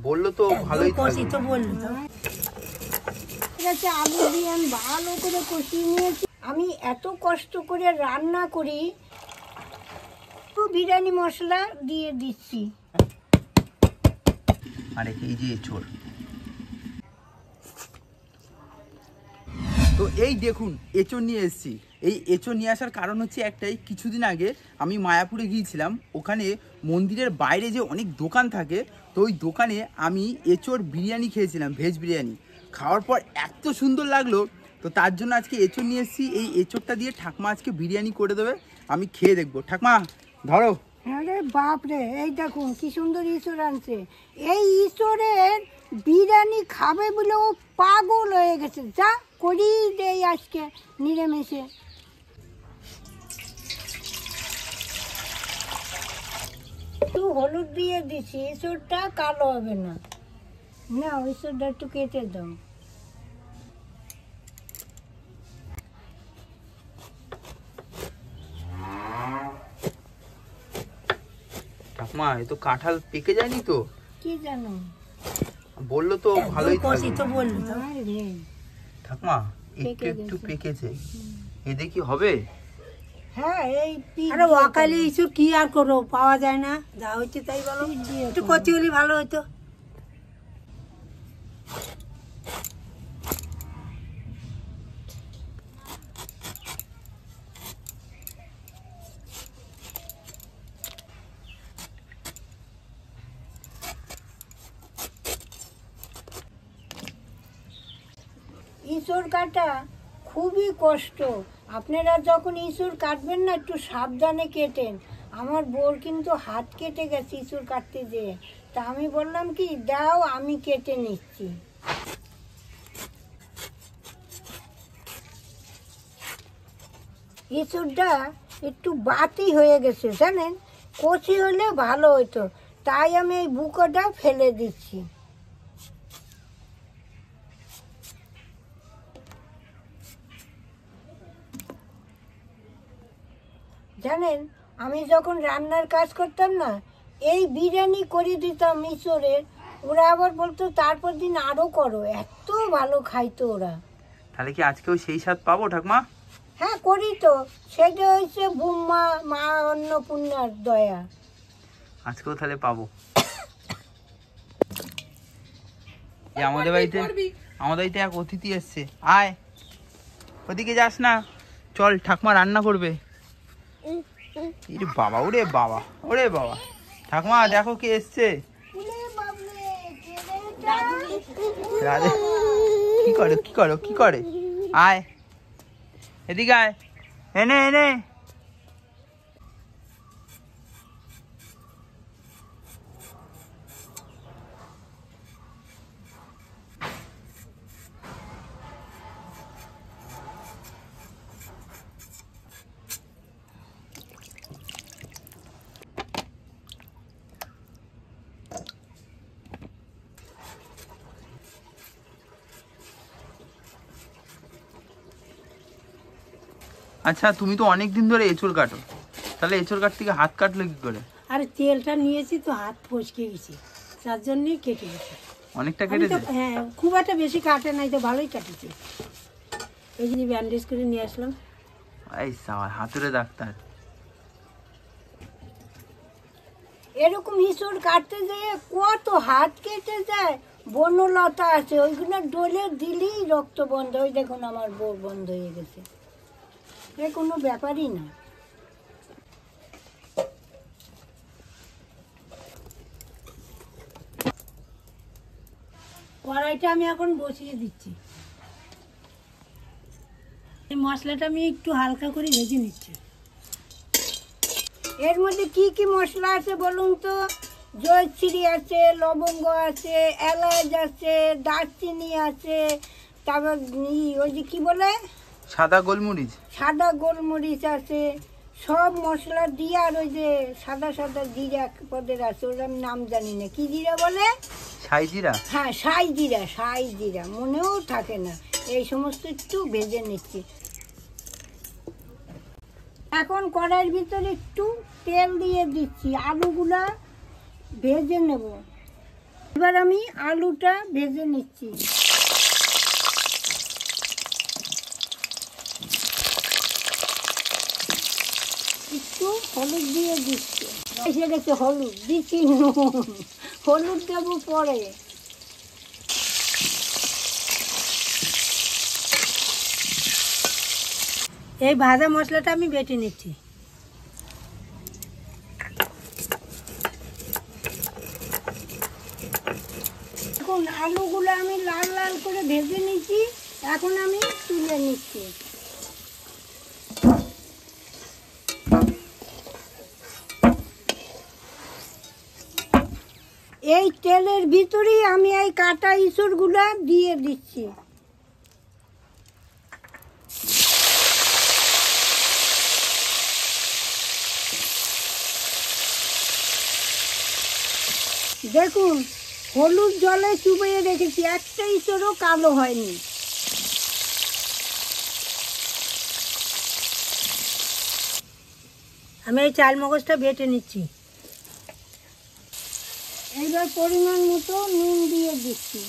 বললো তো ভালোই কষি তো বললো তো। ঠিক আছে, আলু দিয়ে আমি ভালো করে কষিয়ে নিয়েছি। আমি এত কষ্ট করে রান্না করি, একটু বিরিয়ানি মশলা দিয়ে দিচ্ছি। আর এই যে এঁচোড়, তো এই দেখুন এঁচোড় নিয়ে এসেছি। এই এঁচোড় নিয়ে আসার কারণ হচ্ছে একটাই, কিছুদিন আগে আমি মায়াপুরে গিয়েছিলাম। ওখানে মন্দিরের বাইরে যে অনেক দোকান থাকে, তো ওই দোকানে আমি এঁচোড় বিরিয়ানি খেয়েছিলাম, ভেজ বিরিয়ানি। খাওয়ার পর এত সুন্দর লাগলো, তো তার জন্য আজকে এঁচোড় নিয়ে এসেছি। এই এঁচোড়টা দিয়ে ঠাকমা আজকে বিরিয়ানি করে দেবে, আমি খেয়ে দেখবো। ঠাকমা ধরো। আরে বাপরে, এই দেখুন কি সুন্দর ইঁচড় আনছে। এই ইঁচড়ের বিরিয়ানি খাবে বলে ও পাগল হয়ে গেছে। যা করিয়ে দেই আজকে নিরামিষে। একটু হলুদ দিয়ে দিছি, ইঁচড়টা কালো হবে না। না, ইঁচড়টা একটু কেটে দাও। ঠাকমা এ তো কাঁঠাল পেকে যায়নি তো? কি জানো, বললো তো ভালোই কষি তো বললো তো। ঠাকমা একটু একটু পেকেছে, এ দেখি হবে? হ্যাঁ, এই আরে ওয়াকালি ইস্যু কি আর করো, পাওয়া যায় না, যা হচ্ছে তাই বলো। একটু কচি হলে ভালো হতো। ইঁচড় কাটা খুবই কষ্ট। আপনারা যখন ইঁচড় কাটবেন না, একটু সাবধানে কেটেন। আমার বোর কিন্তু হাত কেটে গেছে ইঁচড় কাটতে যেয়ে। তা আমি বললাম কি, দাও আমি কেটে নিচ্ছি। ইঁচড়টা একটু বাতি হয়ে গেছে জানেন, কচি হলে ভালো হতো, তাই আমি এই বুকোটা ফেলে দিচ্ছি। জানেন, আমি যখন রান্নার কাজ করতাম না, এই বিরিয়ানি করে দিতাম ইঁচড়ের, ওরা আবার বলতো তারপর দিন আরও করো। এত ভালো খাইতো ওরা। তাহলে কি আজকেও সেই স্বাদ পাবো ঠাকমা? হ্যাঁ করি তো, সেটা হচ্ছে বুম্মা মা অন্নপূর্ণার দয়া। আজকেও তাহলে পাবো। আমাদের বাড়িতে এক অতিথি এসছে, আয় ওদিকে যাস না, চল ঠাকমা রান্না করবে। বাবা, ওরে বাবা, ওরে বাবা, ঠাকমা দেখো কে এসছে। কি করে কি করো কি করে, আয় এদিকে আয়, এনে এনে। আচ্ছা তুমি তো অনেকদিন ধরে এঁচড় কাটো, তাহলে এঁচড় কাটতে থেকে হাত কাটলো কি করে? আরে তেলটা নিয়েছি তো হাত ফসকে গেছে, তার জন্যই কেটে গেছে। অনেকটা কেটেছে? হ্যাঁ, খুব একটা বেশি কাটে নাই তো, ভালোই কাটেছে। এই জন্য ব্যান্ডেজ করে নিয়ে আসলাম। এই সাওয়ার হাতুড়ে ডাক্তার। এরকম ইঁচড় কাটতে যেয়ে কত হাত কেটে যায়। বনলতা আছে, ওইগুলো ডলে দিলেই রক্ত বন্ধ। ওই দেখুন আমার বোর বন্ধ হয়ে গেছে। এ কোনো ব্যাপারই না। কড়াইটা আমি এখন বসিয়ে দিচ্ছি। এই মশলাটা আমি একটু হালকা করে ভেজে নিচ্ছি। এর মধ্যে কি কি মশলা আছে বলুন তো? জয়শ্রী আছে, লবঙ্গ আছে, এলাচ আছে, দারচিনি আছে, তারপর ওই যে কি বলে সাদা গোলমরিচ, সাদা গোলমরিচ আছে। সব মশলা দিয়ে, আর ওই যে সাদা সাদা জিরা পদের আছে, ওর আমি নাম জানি না, কি জিরা বলে? সাই জিরা। হ্যাঁ, সাই জিরা, সাই জিরা মনেও থাকে না। এই সমস্ত একটু ভেজে নিচ্ছি। এখন কড়াইয়ের ভিতরে একটু তেল দিয়ে দিচ্ছি, আলুগুলা ভেজে নেব। এবার আমি আলুটা ভেজে নিচ্ছি। একটু হলুদ দিয়ে দিচ্ছি, এসে গেছে হলুদ, দিচ্ছি নুন, হলুদ দেবো পরে। এই ভাজা মশলাটা আমি বেটে নিচ্ছি। এখন আলুগুলো আমি লাল লাল করে ভেজে নিচ্ছি, এখন আমি তুলে নিচ্ছি। এই তেলের ভিতরেই আমি এই কাটা ইঁচড়গুলো দিয়ে দিচ্ছি। দেখুন, হলুদ জলে চুবিয়ে রেখেছি, একটা ইঁচড়ও কালো হয়নি। আমি এই চাল মগজটা বেটে নিচ্ছি। এইবার পরিমাণ মতো নুন দিয়ে দিচ্ছি।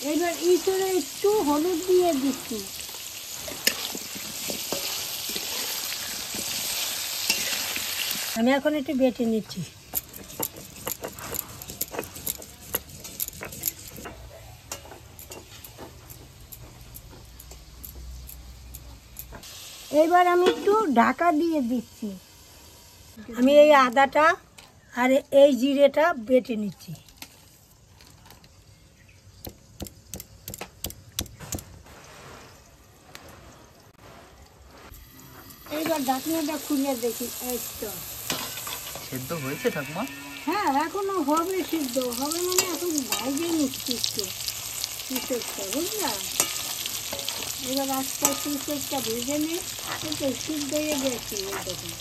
এইবার ইঁচড়ে একটু হলুদ দিয়ে দিচ্ছি। আমি এখন একটু বেটে নিচ্ছি। এইবার আমি একটু ঢাকা দিয়ে দিচ্ছি। আমি এই আদাটা আর এই জিরেটা বেটে নিচ্ছি। এইবার ঢাকনাটা খুলে দেখি, এই তো সেদ্ধ হয়েছে ঠাকুমা? হ্যাঁ, এখনো হবে, সিদ্ধ হবে মানে এখন ভাজে নিচ্ছি একটু ইঁচড়টা, বুঝলা? এবার আস্তে আস্তে ইঁচড়টা ভেজে নিই, তো সিদ্ধ হয়ে গেছে। এই দেখুন,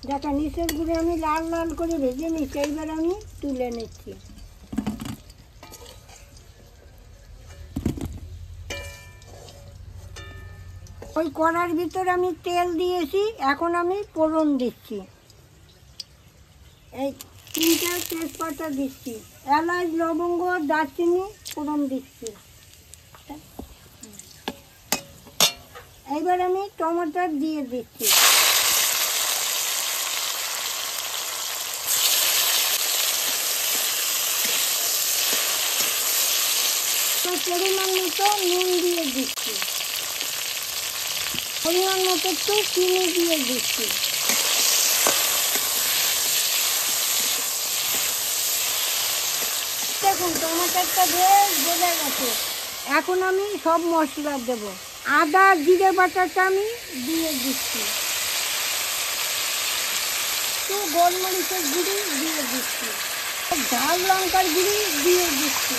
দেখা ইঁচড়গুলো আমি লাল লাল করে ভেজে নিচ্ছি। এইবার আমি তুলে নিচ্ছি। ওই কড়ার ভিতর আমি তেল দিয়েছি, এখন আমি ফোড়ন দিচ্ছি। এই 3টা তেজপাতা দিচ্ছি, এলাচ, লবঙ্গ, দারচিনি ফোড়ন দিচ্ছি। এইবার আমি টমেটো দিয়ে দিচ্ছি। পরিমাণ মতো নুন দিয়ে দিচ্ছি, পরিমাণ মতো একটু চিনি দিয়ে দিচ্ছি। দেখুন, টমেটোটা বেশ বোঝা গেছে। এখন আমি সব মশলা দেব। আদা জিরে বাটাটা আমি দিয়ে দিচ্ছি, একটু গোলমরিচের গুঁড়ি দিয়ে দিচ্ছি, ঝাল লঙ্কার গুঁড়ি দিয়ে দিচ্ছি,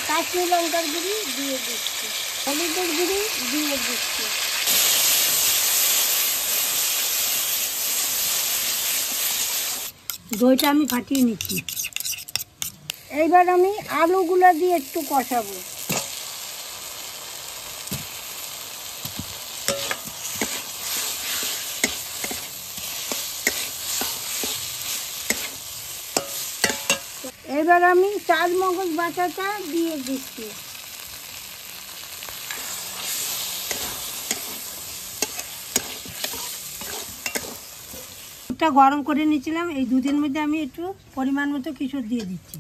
কাশ্মীর লঙ্কার গুঁড়ি দিয়ে দিচ্ছি, হলুদের গুঁড়ি দিয়ে দিচ্ছি। দইটা আমি ফাটিয়ে নিচ্ছি। এইবার আমি আলুগুলো দিয়ে একটু কষাবো। এবার আমি চাল মগজ বাটাটা দিয়ে দিচ্ছি। দুধটা গরম করে নিয়েছিলাম, এই দুধের মধ্যে আমি একটু পরিমাণ মতো কিছু দিয়ে দিচ্ছি,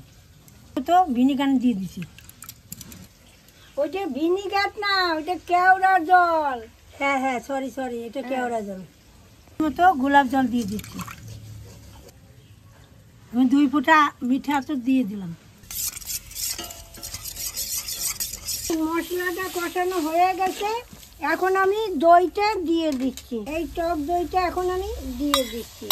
তো ভিনিগার দিয়ে দিচ্ছি। ওইটা ভিনিগার না, ওইটা কেওড়া জল। হ্যাঁ হ্যাঁ, সরি সরি, এটা কেওড়া জল। মতো গোলাপ জল দিয়ে দিচ্ছি। আমি 2 ফোঁটা মিঠা আতর দিয়ে দিলাম। মশলাটা কষানো হয়ে গেছে, এখন আমি দইটা দিয়ে দিচ্ছি। এই টক দইটা এখন আমি দিয়ে দিচ্ছি।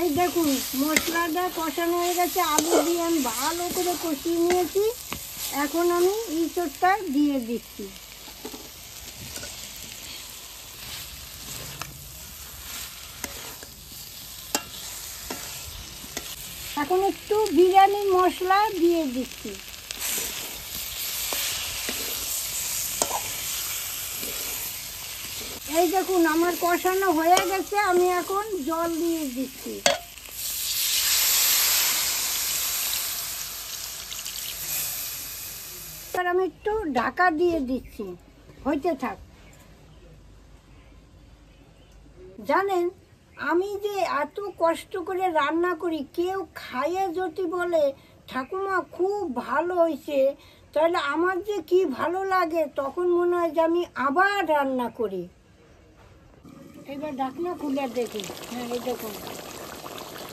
এই দেখুন, মশলাটা কষানো হয়ে গেছে, আলু দিয়ে আমি ভালো করে কষিয়ে নিয়েছি। এখন আমি ইঁচড়টা দিয়ে দিচ্ছি। এখন একটু বিরিয়ানি মশলা দিয়ে দিচ্ছি। এই দেখুন আমার কষানো হয়ে গেছে, আমি এখন জল দিয়ে দিচ্ছি। এবার আমি একটু ঢাকা দিয়ে দিচ্ছি, হইতে থাক। জানেন আমি যে এত কষ্ট করে রান্না করি, কেউ খাইয়ে যদি বলে ঠাকুমা খুব ভালো হয়েছে, তাহলে আমার যে কি ভালো লাগে, তখন মনে হয় যে আমি আবার রান্না করি। এবার ঢাকনা খুলে দেখি। হ্যাঁ এই দেখুন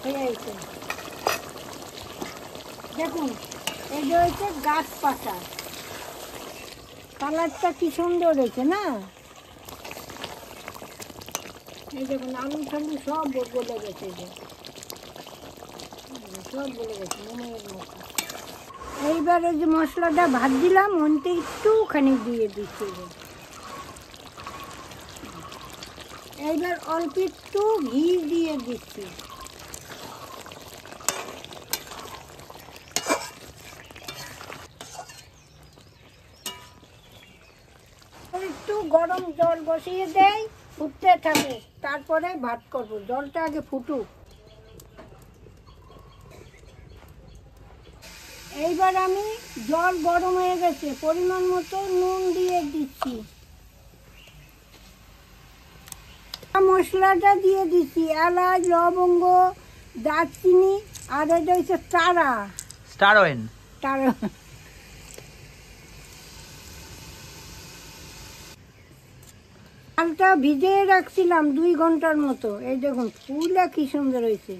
হয়ে গেছে। দেখুন এই যে হয়েছে গাছ পাতা, কালারটা কি সুন্দর হয়েছে না? এই দেখুন আলু ঠালু সব গলে গেছে, যে সব গলে গেছে মোমের মতো। এইবার ওই যে মশলাটা ভাত দিলাম, ওনতে একটুখানি দিয়ে দিচ্ছি। এইবার অল্প একটু ঘি দিয়ে দিচ্ছি। একটু গরম জল বসিয়ে দেই, ফুটতে থাকে, তারপরে ভাত করবো। জলটা আগে ফুটুক। এইবার আমি জল গরম হয়ে গেছে, পরিমাণ মতো নুন দিয়ে দিচ্ছি। মশলাটা দিয়ে দিচ্ছি, এলাচ, লবঙ্গ, দারচিনি, আর এটা হচ্ছে স্টার অয়েল। চালটা ভিজিয়ে রাখছিলাম 2 ঘন্টার মতো। এই দেখুন ফুলটা কি সুন্দর হয়েছে।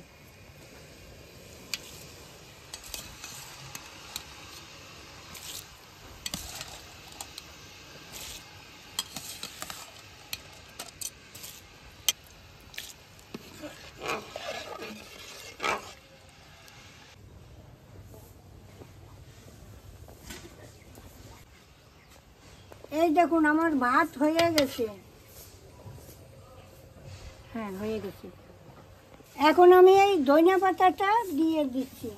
এই দেখুন আমার ভাত হয়ে গেছে। হ্যাঁ হয়ে গেছে। এখন আমি এই ধনিয়া পাতাটা দিয়ে দিচ্ছি।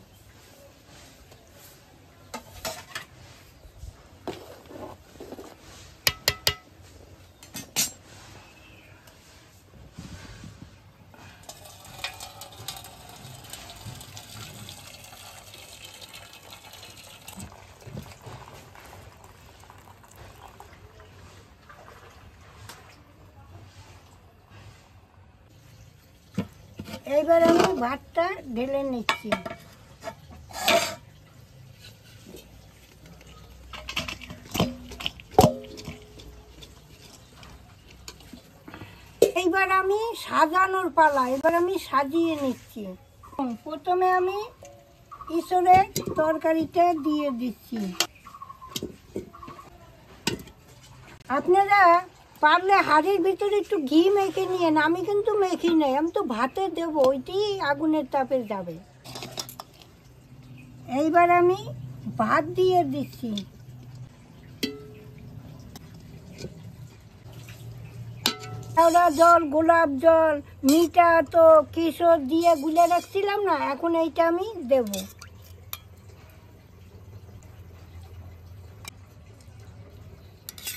এইবার আমি ভাতটা ঢেলে নিচ্ছি। এইবার আমি সাজানোর পালা, এবার আমি সাজিয়ে নিচ্ছি। প্রথমে আমি ইঁচড়ের তরকারিটা দিয়ে দিচ্ছি। আপনারা পারলে হাঁড়ির ভিতরে একটু ঘি মেখে নিয়েন, আমি কিন্তু মেখি নাই, আমি তো ভাতে দেবো, ওইটাই আগুনের তাপে যাবে। এইবার আমি ভাত দিয়ে দিচ্ছি। কেওড়া জল, গোলাপ জল, মিঠা তো কিশোর দিয়ে গুলে রাখছিলাম না, এখন এইটা আমি দেব।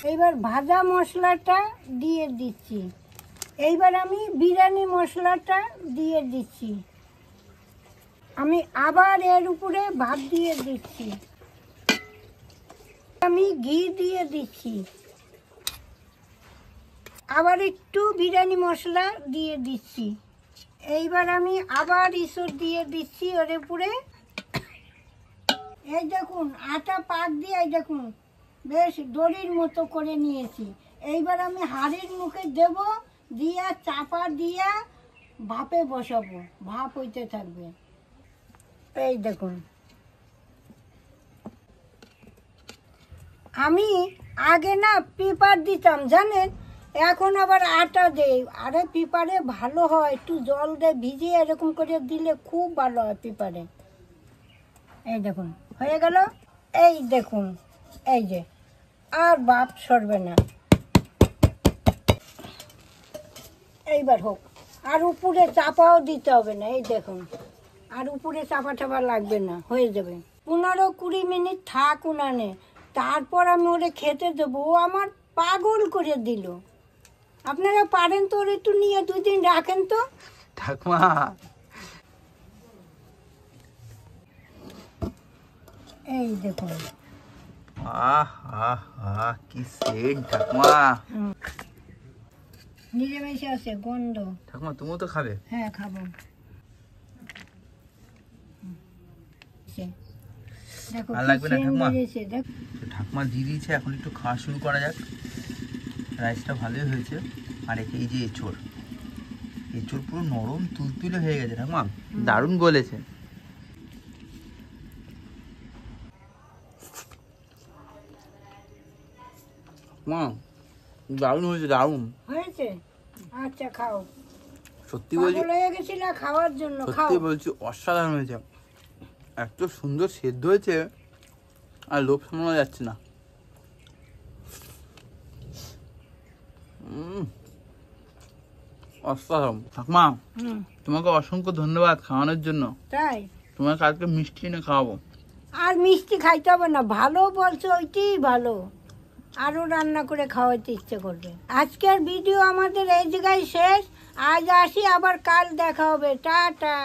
এইবার ভাজা মশলাটা দিয়ে দিচ্ছি। এইবার আমি বিরিয়ানি মশলাটা দিয়ে দিচ্ছি। আমি আবার এর উপরে ভাত দিয়ে দিচ্ছি। আমি ঘি দিয়ে দিচ্ছি। আবার একটু বিরিয়ানি মশলা দিয়ে দিচ্ছি। এইবার আমি আবার ইঁচড় দিয়ে দিচ্ছি ওর উপরে। এই দেখুন আটা পাক দিয়ে এই দেখুন বেশ দড়ির মতো করে নিয়েছি। এইবার আমি হাঁড়ির মুখে দেব, দিয়া চাপা দিয়া ভাপে বসাবো, ভাপ হইতে থাকবে। এই দেখুন আমি আগে না পেপার দিতাম জানেন, এখন আবার আটা দেই। আরে পেপারে ভালো হয়, একটু জল দিয়ে ভিজিয়ে এরকম করে দিলে খুব ভালো হয় পেপারে। এই দেখুন হয়ে গেল। এই দেখুন এই যে আর ভাপ সরবে না। এইবার হোক, আর উপরে চাপাও দিতে হবে না। এই দেখুন আর উপরে চাপা টাপা লাগবে না, হয়ে যাবে। 15-20 মিনিট থাক উনানে, তারপর আমি ওরে খেতে দেবো। ও আমার পাগল করে দিল। আপনারা পারেন তো ওর একটু নিয়ে 2 দিন রাখেন তো। ঠাকুমা এই দেখুন, আহ আহ আহ কি সেন্ট ঠাকুমা। নিজে বেশি আছে গন্ধ। ঠাকুমা তুমিও তো খাবে? হ্যাঁ, খাবো। দেখো আর লাগবে না ঠাকুমা? দেখ, তো ঠাকুমা দিয়ে দিয়েছে, এখন একটু খাওয়া শুরু করা যাক। রাইসটা ভালোই হয়েছে। আর এই যে এঁচোড়, এঁচোড় পুরো নরম তুলতুলে হয়ে গেছে ঠাকুমা, দারুণ গলেছে। মা দারুণ হয়েছে, দারুণ হয়েছে। আচ্ছা খাও। সত্যি বলছি, পাগল হয়ে গেছিল খাওয়ার জন্য, খাও। সত্যি বলছি অসাধারণ হয়েছে। এত সুন্দর সেদ্ধ হয়েছে আর লোভ সামলানো যাচ্ছে না। অসাধারণ ঠাকুমা, তোমাকে অসংখ্য ধন্যবাদ খাওয়ানোর জন্য। তাই? তোমাকে আজকে মিষ্টি এনে খাওয়াবো। আর মিষ্টি খাইতে হবে না, ভালো বলছো, ওইটাই ভালো। আরও রান্না করে খাওয়াতে ইচ্ছে করবে। আজকের ভিডিও আমাদের এই জায়গায় শেষ। আজ আসি, আবার কাল দেখা হবে। টাটা।